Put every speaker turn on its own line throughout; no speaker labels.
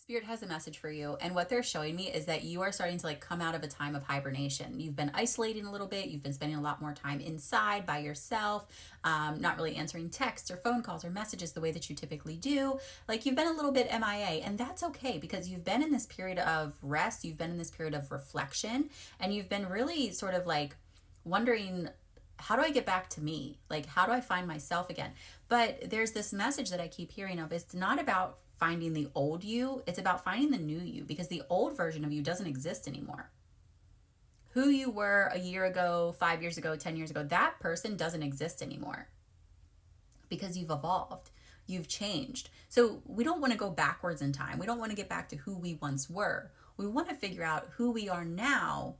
Spirit has a message for you, and what they're showing me is that you are starting to like come out of a time of hibernation. You've been isolating a little bit. You've been spending a lot more time inside by yourself, not really answering texts or phone calls or messages the way that you typically do. Like you've been a little bit MIA, and that's okay because you've been in this period of rest. You've been in this period of reflection, and you've been really sort of like wondering, how do I get back to me? Like, how do I find myself again? But there's this message that I keep hearing of, it's not about finding the old you, it's about finding the new you, because the old version of you doesn't exist anymore. Who you were a year ago, 5 years ago, 10 years ago, that person doesn't exist anymore because you've evolved, you've changed. So we don't want to go backwards in time. We don't want to get back to who we once were. We want to figure out who we are now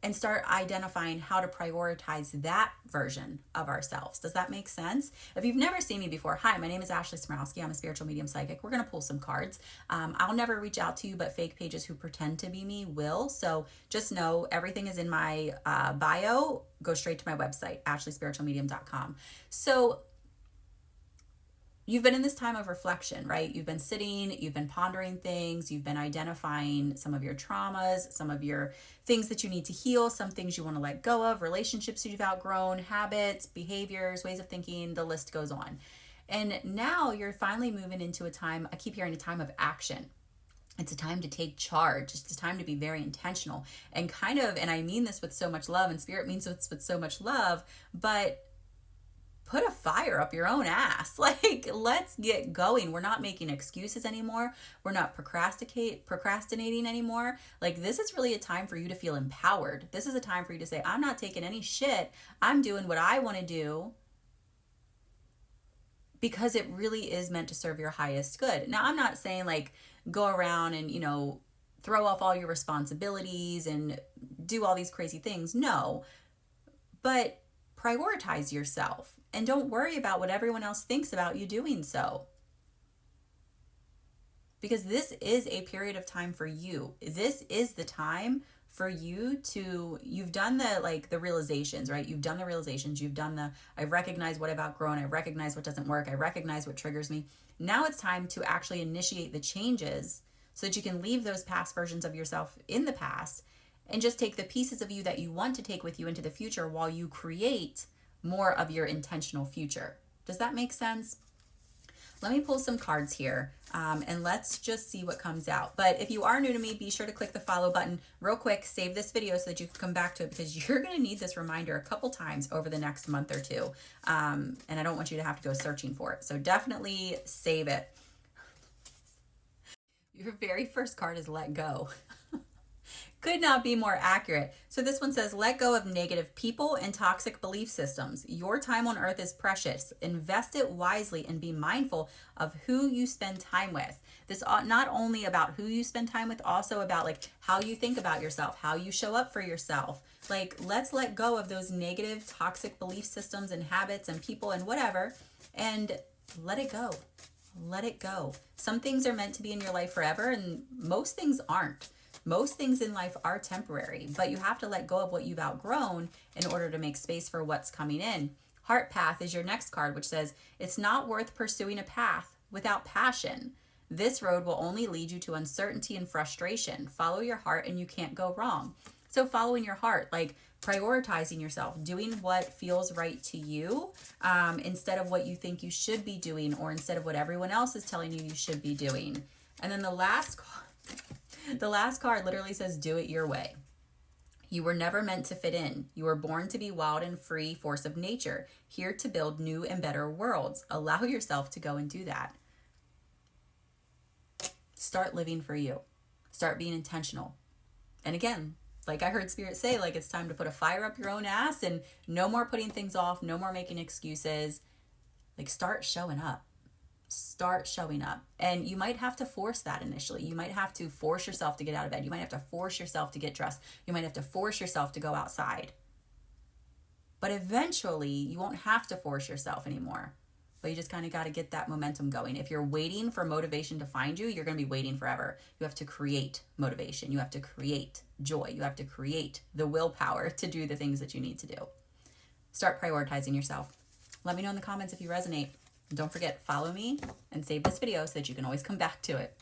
and start identifying how to prioritize that version of ourselves. Does that make sense? If you've never seen me before, hi, my name is Ashley Smrowski. I'm a spiritual medium psychic. We're gonna pull some cards. I'll never reach out to you, but fake pages who pretend to be me will. So just know everything is in my bio. Go straight to my website, ashleyspiritualmedium.com. So you've been in this time of reflection, right? You've been sitting, you've been pondering things, you've been identifying some of your traumas, some of your things that you need to heal, some things you want to let go of, relationships you've outgrown, habits, behaviors, ways of thinking, the list goes on. And now you're finally moving into a time, I keep hearing a time of action. It's a time to take charge. It's a time to be very intentional and kind of, and I mean this with so much love, and Spirit means this with so much love, but put a fire up your own ass. Like, let's get going. We're not making excuses anymore. We're not procrastinating anymore. Like, this is really a time for you to feel empowered. This is a time for you to say, I'm not taking any shit. I'm doing what I want to do because it really is meant to serve your highest good. Now, I'm not saying like go around and, throw off all your responsibilities and do all these crazy things. No, but prioritize yourself. And don't worry about what everyone else thinks about you doing so. Because this is a period of time for you. This is the time for you to, you've done the realizations, right? You've done the realizations. You've done I recognize what I've outgrown. I recognize what doesn't work. I recognize what triggers me. Now it's time to actually initiate the changes so that you can leave those past versions of yourself in the past and just take the pieces of you that you want to take with you into the future while you create more of your intentional future. Does that make sense? Let me pull some cards here and let's just see what comes out. But if you are new to me, be sure to click the follow button real quick, save this video so that you can come back to it because you're going to need this reminder a couple times over the next month or two. And I don't want you to have to go searching for it. So definitely save it. Your very first card is let go. Could not be more accurate. So this one says, let go of negative people and toxic belief systems. Your time on earth is precious. Invest it wisely and be mindful of who you spend time with. This not only about who you spend time with, also about like how you think about yourself, how you show up for yourself. Like, let's let go of those negative, toxic belief systems and habits and people and whatever, and let it go. Let it go. Some things are meant to be in your life forever, and most things aren't. Most things in life are temporary, but you have to let go of what you've outgrown in order to make space for what's coming in. Heart Path is your next card, which says, it's not worth pursuing a path without passion. This road will only lead you to uncertainty and frustration. Follow your heart and you can't go wrong. So following your heart, like prioritizing yourself, doing what feels right to you instead of what you think you should be doing or instead of what everyone else is telling you should be doing. And then the last card literally says, do it your way. You were never meant to fit in. You were born to be wild and free force of nature, here to build new and better worlds. Allow yourself to go and do that. Start living for you. Start being intentional. And again, like I heard Spirit say, like it's time to put a fire up your own ass and no more putting things off, no more making excuses. Like start showing up. Start showing up. And you might have to force that initially. You might have to force yourself to get out of bed. You might have to force yourself to get dressed. You might have to force yourself to go outside. But eventually you won't have to force yourself anymore. But you just kind of got to get that momentum going. If you're waiting for motivation to find you, you're going to be waiting forever. You have to create motivation. You have to create joy. You have to create the willpower to do the things that you need to do. Start prioritizing yourself. Let me know in the comments if you resonate. Don't forget, follow me and save this video so that you can always come back to it.